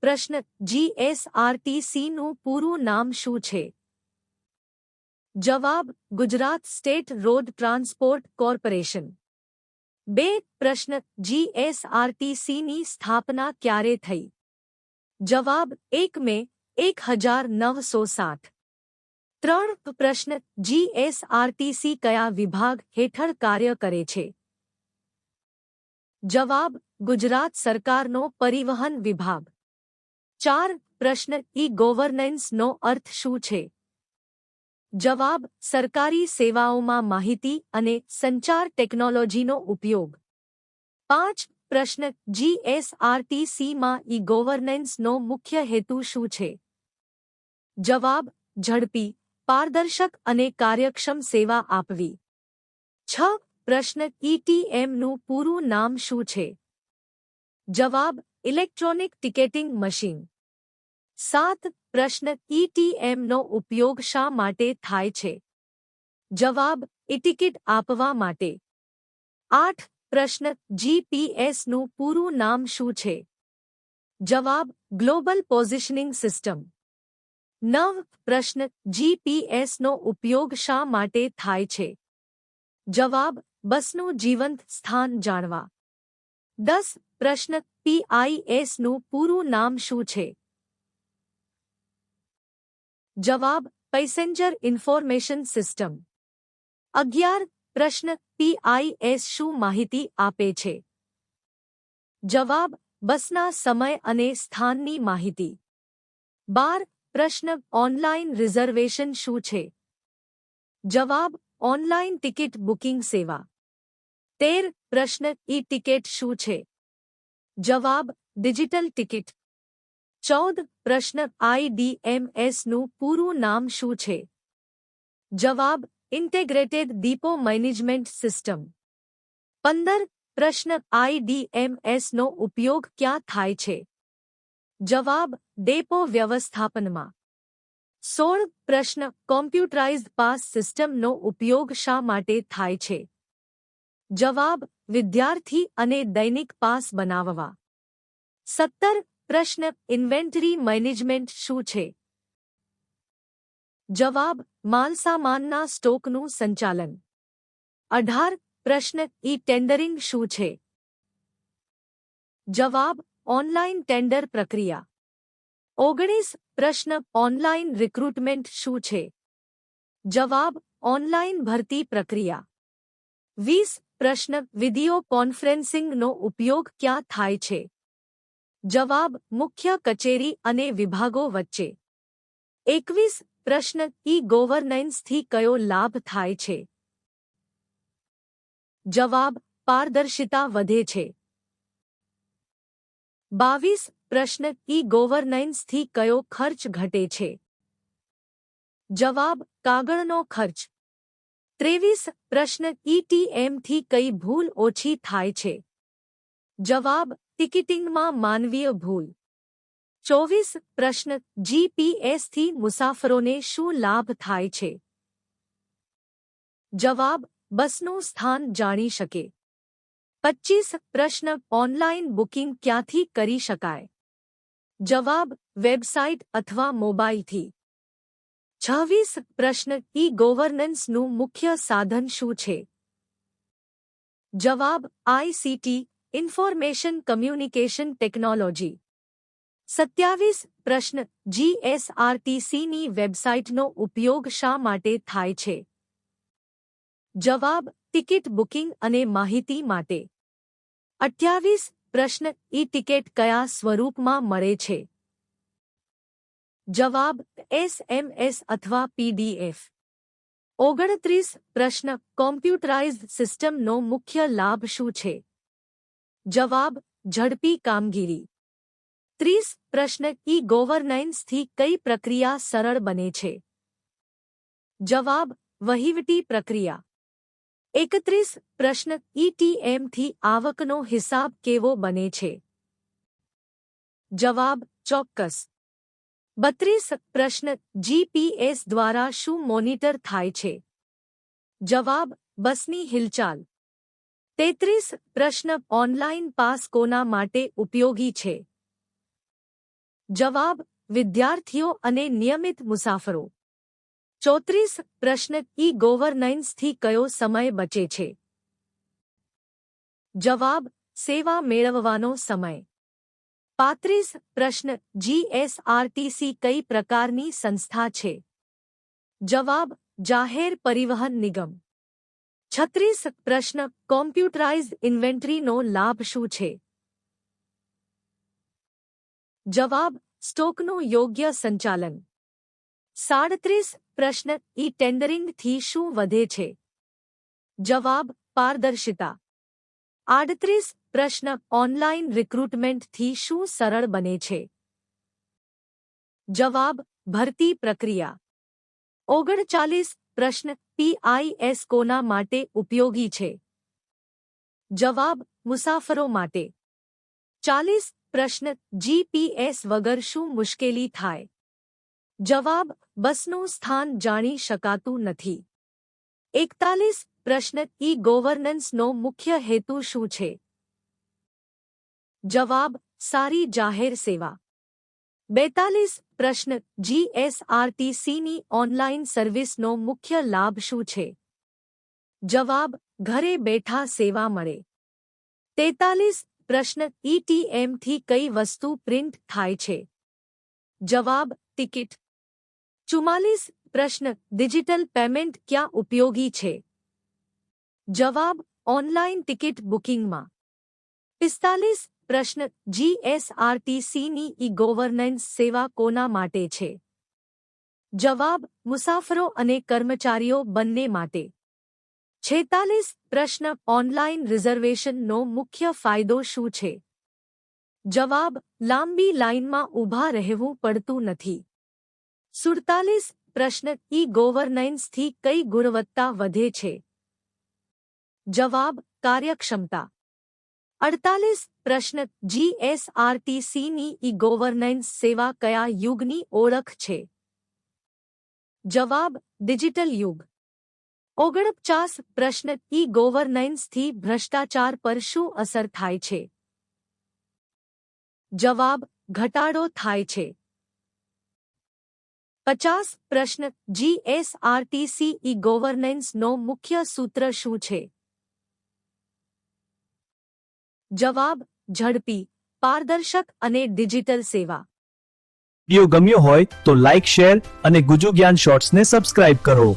પ્રશ્ન જીએસઆરટીસીનું પૂરું નામ શું છે? જવાબ Gujarat state road transport corporation. 2. પ્રશ્ન જીએસઆરટીસીની સ્થાપના ક્યારે થઈ? જવાબ 1 મે 1960. 3. પ્રશ્ન જીએસઆરટીસી કયા વિભાગ હેઠળ કાર્ય કરે છે? જવાબ ગુજરાત સરકારનો પરિવહન વિભાગ. 4. પ્રશ્ન ઈ-ગવર્નન્સનો અર્થ શું છે? જવાબ સરકારી સેવાઓમાં માહિતી અને સંચાર ટેકનોલોજીનો ઉપયોગ. 5. પ્રશ્ન જીએસઆરટીસીમાં ઈ-ગવર્નન્સનો મુખ્ય હેતુ શું છે? જવાબ ઝડપી, પારદર્શક અને કાર્યક્ષમ સેવા આપવી. 6. પ્રશ્ન ઈટીએમનું પૂરું નામ શું છે? જવાબ ઇલેક્ટ્રોનિક ટિકેટિંગ મશીન. 7. પ્રશ્ન ઈટીએમનો ઉપયોગ શા માટે થાય છે? જવાબ ટિકિટ આપવા માટે. 8. પ્રશ્ન જીપીએસનું પૂરું નામ શું છે? જવાબ ગ્લોબલ પોઝિશનિંગ સિસ્ટમ. 9. પ્રશ્ન જીપીએસનો ઉપયોગ શા માટે થાય છે? જવાબ બસનું જીવંત સ્થાન જાણવા. 10. પ્રશ્ન પીઆઈએસનું પૂરું નામ શું છે? જવાબ પેસેન્જર ઇન્ફોર્મેશન સિસ્ટમ. 11. પ્રશ્ન પીઆઈએસ શું માહિતી આપે છે? જવાબ બસના સમય અને સ્થાનની માહિતી. 12. પ્રશ્ન ઓનલાઇન રિઝર્વેશન શું છે? જવાબ ઓનલાઇન ટિકિટ બુકિંગ સેવા. 13. પ્રશ્ન ઈ-ટિકિટ શું છે? જવાબ ડિજિટલ ટિકિટ. 14. પ્રશ્ન આઈડીએમએસનું પૂરું નામ શું છે? જવાબ ઇન્ટેગ્રેટેડ ડિપો મેનેજમેન્ટ સિસ્ટમ. 15. પ્રશ્ન આઈડીએમએસનો ઉપયોગ ક્યાં થાય છે? જવાબ ડેપો વ્યવસ્થાપનમાં. 16. પ્રશ્ન કોમ્પ્યુટરાઇઝ્ડ પાસ સિસ્ટમનો ઉપયોગ શા માટે થાય છે? જવાબ વિદ્યાર્થી અને દૈનિક પાસ બનાવવા. 17. પ્રશ્ન ઇન્વેન્ટરી મેનેજમેન્ટ શું છે? જવાબ માલસામાનના સ્ટોકનું સંચાલન. 18. પ્રશ્ન ઈ-ટેન્ડરિંગ શું છે? જવાબ ઓનલાઇન ટેન્ડર પ્રક્રિયા. 19. પ્રશ્ન ઓનલાઇન રિક્રુટમેન્ટ શું છે? જવાબ ઓનલાઇન ભરતી પ્રક્રિયા. 20. પ્રશ્ન વિડિયો કોન્ફરન્સિંગનો ઉપયોગ ક્યાં થાય છે? જવાબ મુખ્ય કચેરી અને વિભાગો વચ્ચે. 21. પ્રશ્ન ઈ-ગવર્નન્સથી કયો લાભ થાય છે? જવાબ પારદર્શિતા વધે છે. 22. પ્રશ્ન ઈ-ગવર્નન્સથી કયો ખર્ચ ઘટે છે? જવાબ કાગળનો ખર્ચ. 23. પ્રશ્ન ઈટીએમથી કઈ ભૂલ ઓછી થાય છે? જવાબ ટિકિટિંગમાં માનવીય ભૂલ. 24. પ્રશ્ન જીપીએસથી મુસાફરોને શું લાભ થાય છે? જવાબ બસનું સ્થાન જાણી શકે. 25. પ્રશ્ન ઓનલાઇન બુકિંગ ક્યાંથી કરી શકાય? જવાબ વેબસાઇટ અથવા મોબાઈલથી. 26. પ્રશ્ન ઈ-ગવર્નન્સનું મુખ્ય સાધન શું છે? જવાબ આઈસીટી ઇન્ફોર્મેશન કમ્યુનિકેશન ટેકનોલોજી. 27. પ્રશ્ન જીએસઆરટીસીની વેબસાઇટનો ઉપયોગ શા માટે થાય છે? જવાબ ટિકિટ બુકિંગ અને માહિતી માટે. 28. પ્રશ્ન ઈ-ટિકિટ કયા સ્વરૂપમાં મળે છે? જવાબ એસએમએસ અથવા પીડીએફ. 29. પ્રશ્ન કોમ્પ્યુટરાઇઝ્ડ સિસ્ટમનો મુખ્ય લાભ શું છે? જવાબ ઝડપી કામગીરી. 30. પ્રશ્ન ઈ-ગવર્નન્સથી કઈ પ્રક્રિયા સરળ બને છે? જવાબ વહીવટી પ્રક્રિયા. 31. પ્રશ્ન ઈટીએમથી આવકનો હિસાબ કેવો બને છે? જવાબ ચોક્કસ. 32. પ્રશ્ન જીપીએસ દ્વારા શું મોનિટર થાય છે? જવાબ બસની હિલચાલ. 33. પ્રશ્ન ઓનલાઇન પાસ કોના માટે ઉપયોગી છે? જવાબ વિદ્યાર્થીઓ અને નિયમિત મુસાફરો. 34 પ્રશ્ન ઈ ગોવર્નન્સથી કયો સમય બચે છે? જવાબ સેવા મેળવવાનો સમય. 35 પ્રશ્ન જીએસઆરટીસી કઈ પ્રકારની સંસ્થા છે? જવાબ જાહેર પરિવહન નિગમ. 36 પ્રશ્ન કોમ્પ્યુટરાઇઝ્ડ ઇન્વેન્ટરીનો લાભ શું છે? જવાબ સ્ટોકનું યોગ્ય સંચાલન. 37 પ્રશ્ન ઈ ટેન્ડરિંગથી શું વધે છે? જવાબ પારદર્શિતા. 38 પ્રશ્ન ઓનલાઇન રિક્રુટમેન્ટથી શું સરળ બને છે? જવાબ ભરતી પ્રક્રિયા. 39 પ્રશ્ન પીઆઈએસ કોના માટે ઉપયોગી છે? જવાબ મુસાફરો માટે. 40 પ્રશ્ન જીપીએસ વગર શું મુશ્કેલી થાય? જવાબ બસનું સ્થાન જાણી શકાતું નથી. 41 પ્રશ્ન ઈ ગોવર્નન્સનો મુખ્ય હેતુ શું છે? જવાબ સારી જાહેર સેવા. 42 પ્રશ્ન જીએસઆરટીસીની ઓનલાઇન સર્વિસનો મુખ્ય લાભ શું છે? જવાબ ઘરે બેઠા સેવા મળે. 43 પ્રશ્ન ઈટીએમથી કઈ વસ્તુ પ્રિન્ટ થાય છે? જવાબ ટિકિટ. 44 પ્રશ્ન ડિજિટલ પેમેન્ટ ક્યાં ઉપયોગી છે? જવાબ ઓનલાઇન ટિકિટ બુકિંગમાં. 45 પ્રશ્ન જીએસઆરટીસીની ઈ ગોવર્નન્સ સેવા કોના માટે છે? જવાબ મુસાફરો અને કર્મચારીઓ બંને માટે. 46 પ્રશ્ન ઓનલાઇન રિઝર્વેશનનો મુખ્ય ફાયદો શું છે? જવાબ લાંબી લાઇનમાં ઊભા રહેવું પડતું નથી. 47 પ્રશ્ન ઈ ગોવર્નન્સથી કઈ ગુણવત્તા વધે છે? જવાબ કાર્યક્ષમતા. 48 પ્રશ્ન જીએસઆરટીસીની ઈ ગોવર્નન્સ સેવા કયા યુગની ઓળખ છે? જવાબ ડિજિટલ યુગ. 49 પ્રશ્ન ઈ ગોવર્નન્સથી ભ્રષ્ટાચાર પર શું અસર થાય છે? જવાબ ઘટાડો થાય છે. 50 પ્રશ્ન જીએસઆરટીસી ઈ ગોવર્નન્સનો મુખ્ય સૂત્ર શું છે? જવાબ ઝડપી, પારદર્શક અને ડિજિટલ સેવા. વિડિયો ગમ્યો હોય તો લાઇક, શેર અને ગુજુ જ્ઞાન શોર્ટ્સને સબસ્ક્રાઇબ કરો.